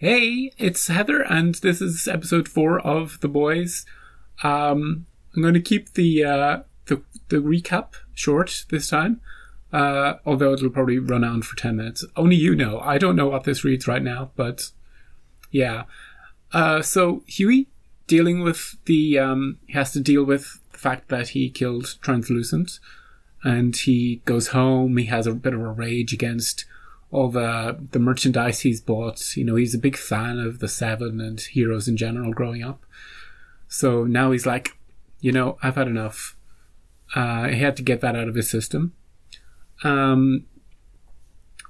Hey, it's Heather, and this is episode 4 of The Boys. I'm going to keep the recap short this time, although it'll probably run on for 10 minutes. Only you know. I don't know what this reads right now, but yeah. So Huey dealing with he has to deal with the fact that he killed Translucent, and he goes home. He has a bit of a rage against all the merchandise he's bought. You know, he's a big fan of the Seven and heroes in general growing up. So now he's like, you know, I've had enough. He had to get that out of his system.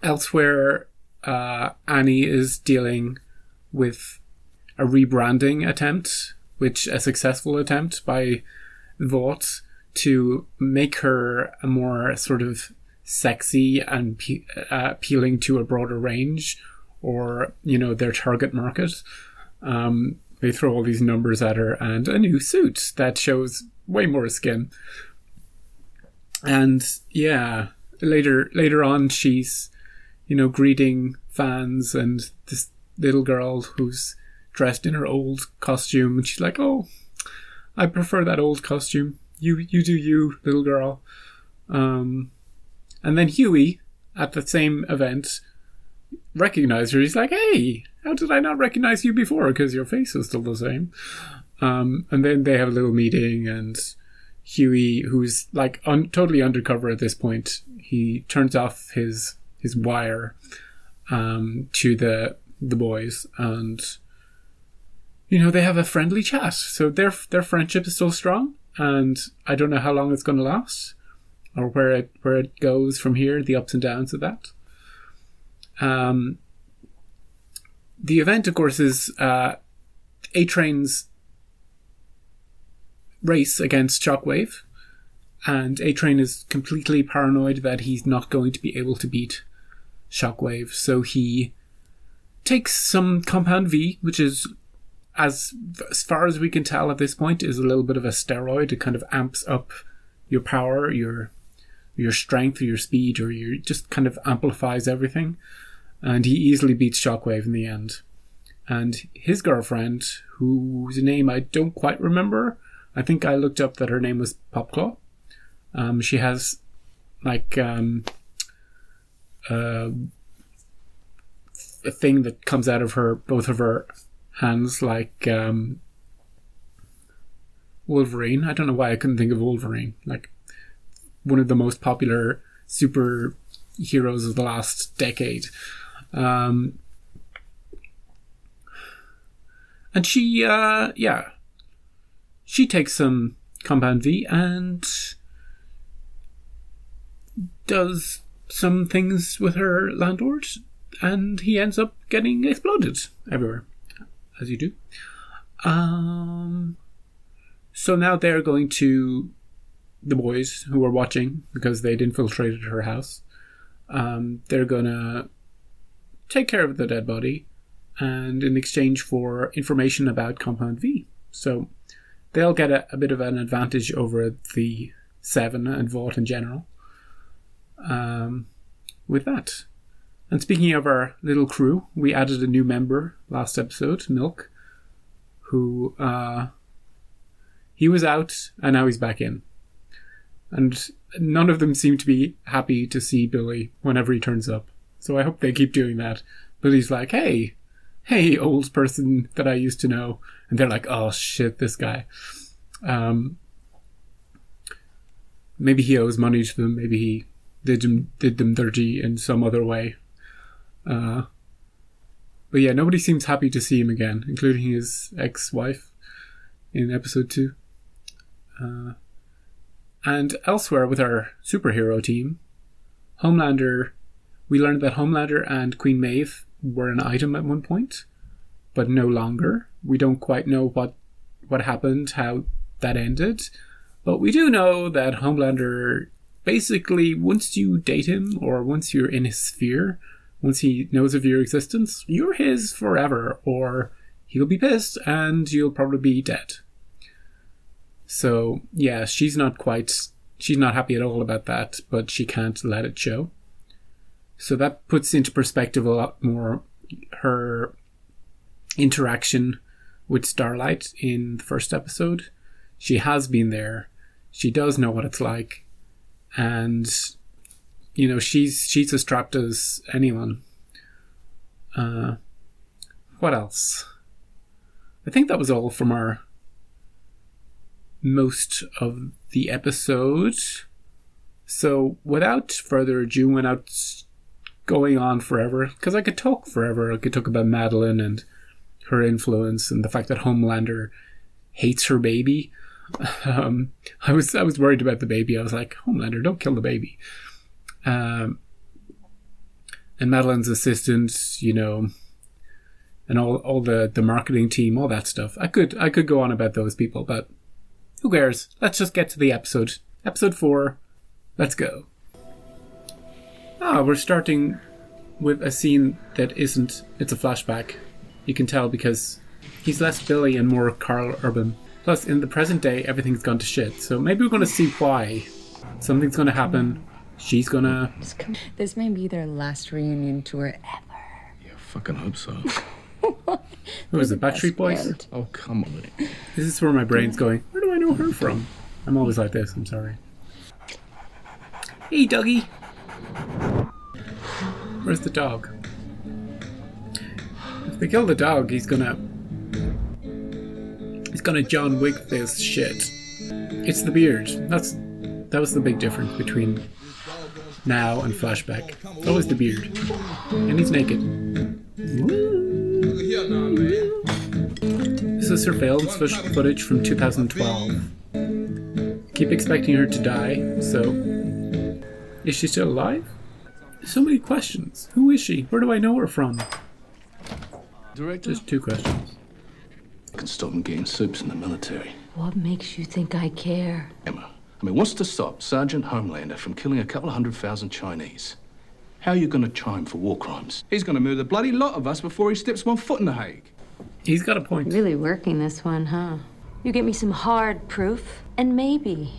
Elsewhere, Annie is dealing with a rebranding attempt, a successful attempt by Vought to make her a more sort of sexy and appealing to a broader range, or, you know, their target market. They throw all these numbers at her and a new suit that shows way more skin. And yeah, later on, she's, you know, greeting fans and this little girl who's dressed in her old costume, and she's like, "Oh, I prefer that old costume. You do you, little girl." And then Huey, at the same event, recognized her. He's like, "Hey, how did I not recognize you before? Because your face is still the same." And then they have a little meeting, and Huey, who's like totally undercover at this point, he turns off his wire to the boys, and you know, they have a friendly chat. So their friendship is still strong, and I don't know how long it's going to last, or where it goes from here, the ups and downs of that. The event, of course, is A-Train's race against Shockwave, and A-Train is completely paranoid that he's not going to be able to beat Shockwave, so he takes some Compound V, which is, as far as we can tell at this point, is a little bit of a steroid. It kind of amps up your power, your strength, or your speed, or your just kind of amplifies everything. And he easily beats Shockwave in the end. And his girlfriend, whose name I don't quite remember, I think I looked up that her name was Popclaw. She has like a thing that comes out of both of her hands, like Wolverine. I don't know why I couldn't think of Wolverine. Like one of the most popular superheroes of the last decade. And she takes some Compound V and does some things with her landlord, and he ends up getting exploded everywhere, as you do. So now they're going to the boys who are watching, because they'd infiltrated her house. They're gonna take care of the dead body, and in exchange for information about Compound V. So they'll get a bit of an advantage over the Seven and Vought in general with that. And speaking of our little crew, we added a new member last episode, Milk, who he was out and now he's back in. And none of them seem to be happy to see Billy whenever he turns up. So I hope they keep doing that. Billy's like, hey, old person that I used to know. And they're like, oh shit, this guy. Maybe he owes money to them. Maybe he did them dirty in some other way. But yeah, nobody seems happy to see him again, including his ex-wife in episode 2. And elsewhere with our superhero team, we learned that Homelander and Queen Maeve were an item at one point, but no longer. We don't quite know what happened, how that ended, but we do know that Homelander basically, once you date him, or once you're in his sphere, once he knows of your existence, you're his forever, or he'll be pissed and you'll probably be dead. So yeah, she's not happy at all about that, but she can't let it show. So that puts into perspective a lot more her interaction with Starlight in the first episode. She has been there. She does know what it's like. And, you know, she's as trapped as anyone. What else? I think that was all from our most of the episode. So without further ado, without going on forever, because I could talk forever. I could talk about Madeline and her influence and the fact that Homelander hates her baby. I was worried about the baby. I was like, Homelander, don't kill the baby. And Madeline's assistant, you know, and all the marketing team, all that stuff. I could go on about those people, but who cares? Let's just get to the episode. Episode 4. Let's go. We're starting with a scene that isn't. It's a flashback. You can tell because he's less Billy and more Carl Urban. Plus, in the present day, everything's gone to shit. So maybe we're going to see why. Something's going to happen. She's going to... This may be their last reunion tour ever. Yeah, fucking hope so. Who is it, Backstreet Boys? Oh, come on. This is where my brain's going. Where do I know her from? I'm always like this, I'm sorry. Hey, doggy. Where's the dog? If they kill the dog, he's gonna John Wick this shit. It's the beard. That was the big difference between now and Flashback. Always the beard. And he's naked. This is surveillance footage from 2012. Keep expecting her to die, so... Is she still alive? So many questions. Who is she? Where do I know her from? Director? Just 2 questions. I can stop them getting soups in the military. What makes you think I care? Emma, I mean, what's to stop Sergeant Homelander from killing a couple of 100,000 Chinese? How are you going to try him for war crimes? He's going to murder the bloody lot of us before he steps 1 foot in The Hague. He's got a point. Really working this one, huh? You get me some hard proof, and maybe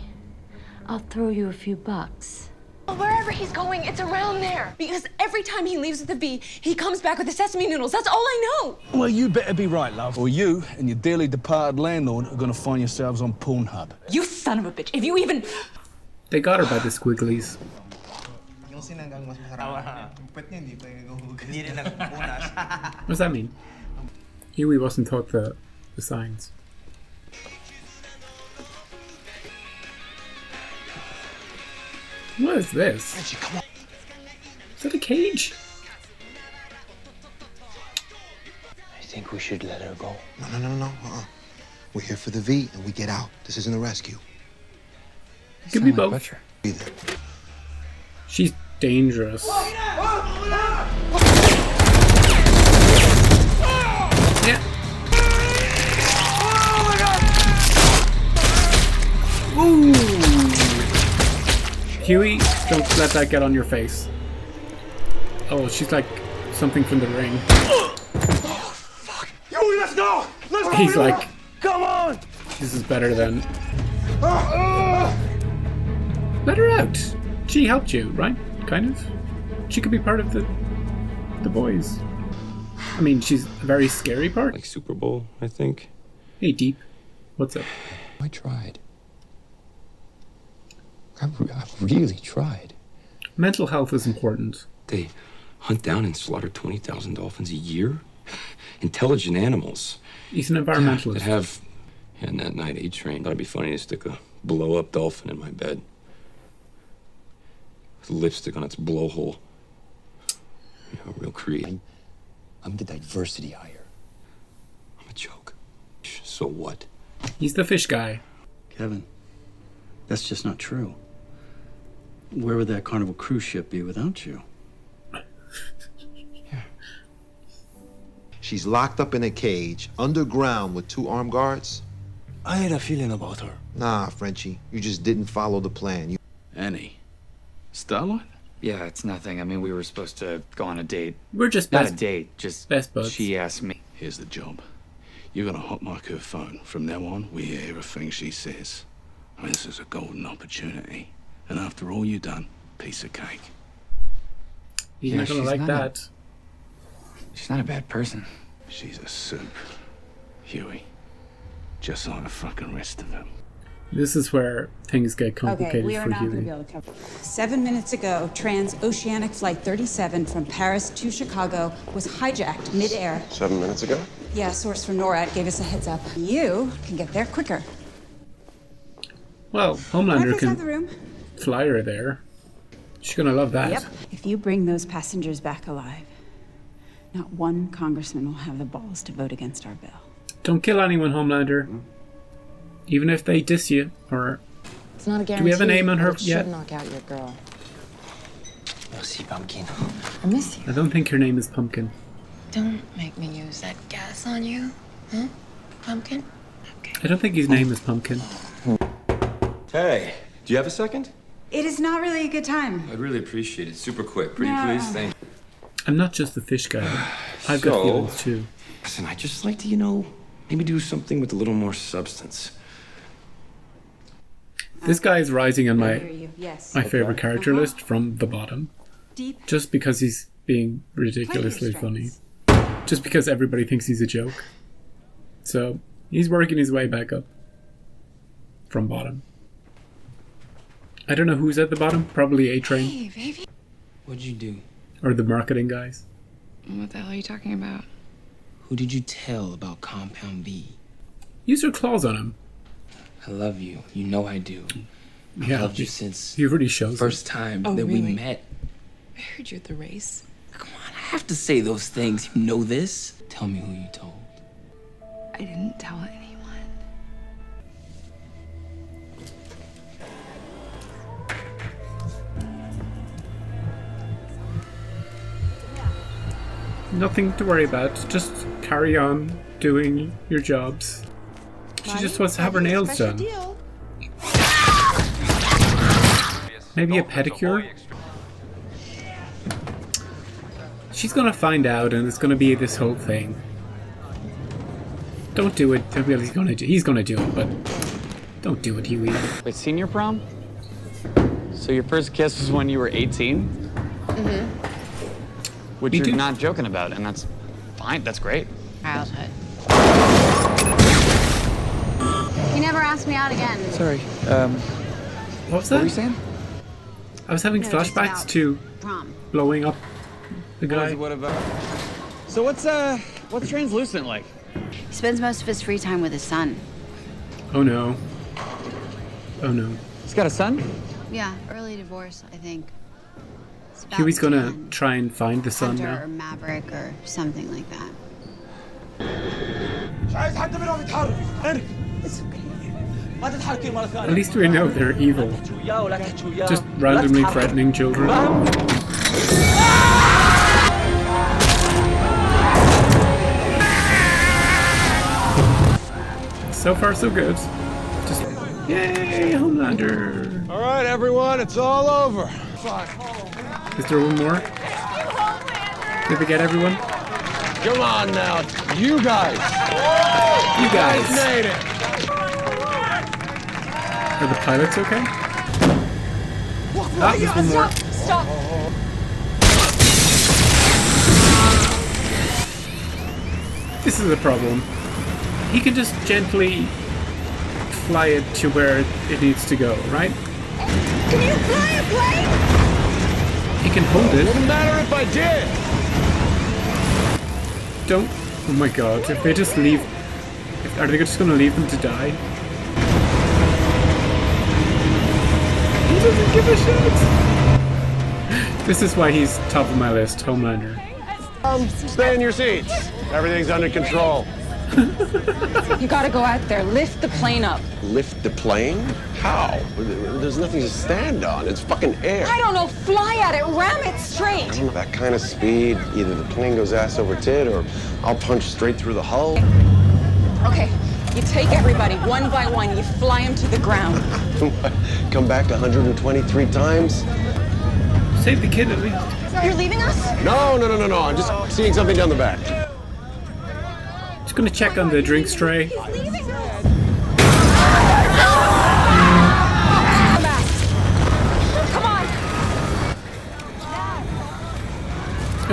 I'll throw you a few bucks. Wherever he's going, it's around there. Because every time he leaves with the V, he comes back with the sesame noodles. That's all I know. Well, you better be right, love. Or you and your dearly departed landlord are gonna find yourselves on Pornhub. You son of a bitch. If you even... They got her by the squigglies. What does that mean? Huey wasn't taught the signs. What is this? Is that a cage? I think we should let her go. No. We're here for the V, and we get out. This isn't a rescue. Give me both. She's dangerous. Yeah. Ooh. Huey, don't let that get on your face. Oh, she's like something from The Ring. Fuck! Huey, let's go! Let's go! He's like, come on! This is better than... Let her out. She helped you, right? Kind of. She could be part of the boys. I mean, she's a very scary part. Like Super Bowl, I think. Hey, Deep. What's up? I tried. I've really tried. Mental health is important. They hunt down and slaughter 20,000 dolphins a year? Intelligent animals. He's an environmentalist. That have... Yeah, and that night A-Train. Thought it'd be funny to stick a blow-up dolphin in my bed. With lipstick on its blowhole. You know, real creative. I'm the diversity hire. I'm a joke. So what? He's the fish guy. Kevin, that's just not true. Where would that Carnival cruise ship be without you? She's locked up in a cage, underground with 2 armed guards. I had a feeling about her. Nah, Frenchie, you just didn't follow the plan. Annie. Starlight? Yeah, it's nothing. I mean, we were supposed to go on a date. We're just Not best, a date, just best buds. she asked me. Here's the job. You're gonna hotmark her phone. From now on, we hear everything she says. I mean, this is a golden opportunity. And after all you've done, piece of cake. He's not gonna like that. She's not a bad person. She's a supe, Huey. Just like the fucking rest of them. This is where things get complicated Okay, we are for not going to Huey. be able to cover. 7 minutes ago, transoceanic flight 37 from Paris to Chicago was hijacked mid-air. 7 minutes ago? Yeah, a source from NORAD gave us a heads up. You can get there quicker. Well, Homelander Breakfast out the can room. fly her there. She's gonna love that. Yep. If you bring those passengers back alive, not one congressman will have the balls to vote against our bill. Don't kill anyone, Homelander. Even if they diss you, or... It's not a guarantee. Do we have a name on her but it yet? should knock out your girl. You'll see, Pumpkin. I miss you. I don't think her name is Pumpkin. Don't make me use that gas on you, huh, Pumpkin? I don't think his name is Pumpkin. Hey, do you have a second? It is not really a good time. I'd really appreciate it. Super quick. Pretty No. please. Thank you. I'm not just the fish guy. I've got feelings too. Listen, I'd just like to, maybe do something with a little more substance. This guy is rising on I hear my you. Yes. favorite character list from the bottom. Deep. Just because he's being ridiculously funny. Just because everybody thinks he's a joke. So, he's working his way back up. From bottom. I don't know who's at the bottom. Probably A-Train. Hey, baby. What'd you do? Or the marketing guys. What the hell are you talking about? Who did you tell about Compound B? Use your claws on him. I love you. You know I do. I've Yeah, loved you since he already shows the first time that really? we met. I heard you at the race. Come on, I have to say those things. You know this. Tell me who you told. I didn't tell anyone. Nothing to worry about. Just carry on doing your jobs. She just wants to have her nails done. Maybe a pedicure? She's gonna find out and it's gonna be this whole thing. Don't do it. Well, he's gonna do it, but don't do it, Huey. Wait, senior prom? So your first kiss was when you were 18? Mm-hmm. Which Me you're too. not joking about, and that's fine. That's great. Childhood. He never asked me out again. Sorry. What was that? What were you saying? I was having No, just flashbacks about to prom. blowing up the guy. What about? So what's translucent like? He spends most of his free time with his son. Oh no. Oh no. He's got a son? Yeah, early divorce, I think. It's about Huey's gonna 10. try and find the son Hunter now. or Maverick or something like that. At least we know they're evil. Just randomly threatening children. So far, so good. Just yay, Homelander! All right, everyone, it's all over. Is there one more? Did they get everyone? Come on now, you guys. You guys. Made it. Are the pilots okay? Ah, there's one more. Stop! This is a problem. He can just gently fly it to where it needs to go, right? Can you fly a plane? He can hold it. Wouldn't matter if I did. Don't. Oh my god, if they just leave. Are they just gonna leave them to die? He doesn't give a shit! This is why he's top of my list, Homelander. Stay in your seats. Everything's under control. You gotta go out there, lift the plane up. Lift the plane? How? There's nothing to stand on. It's fucking air. I don't know, fly at it, ram it straight. I don't know, that kind of speed, either the plane goes ass over tit or I'll punch straight through the hull. Okay, you take everybody one by one, you fly them to the ground. Come back 123 times? Save the kid at least. You're leaving us? No. I'm just seeing something down the back. Just gonna check on the drinks tray. He's leaving us. Come on.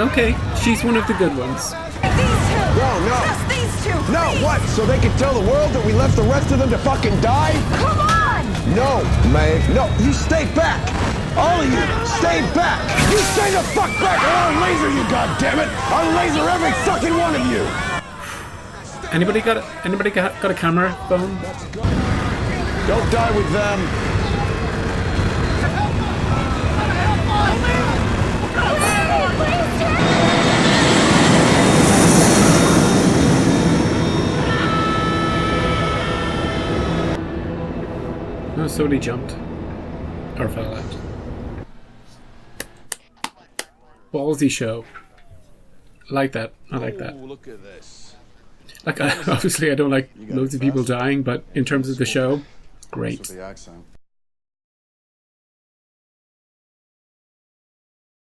Okay, she's one of the good ones. No, No, what? So they can tell the world that we left the rest of them to fucking die? Come on! No, Meg. No, you stay back. All of you, stay back. You stay the fuck back or I'll laser you, goddammit. I'll laser every fucking one of you. Anybody got a camera phone? Don't die with them. No, somebody jumped. Or fell out. Ballsy show. I like that. I like that. Look at this. Like, obviously I don't like loads of people dying, but in terms of the show, great. The accent.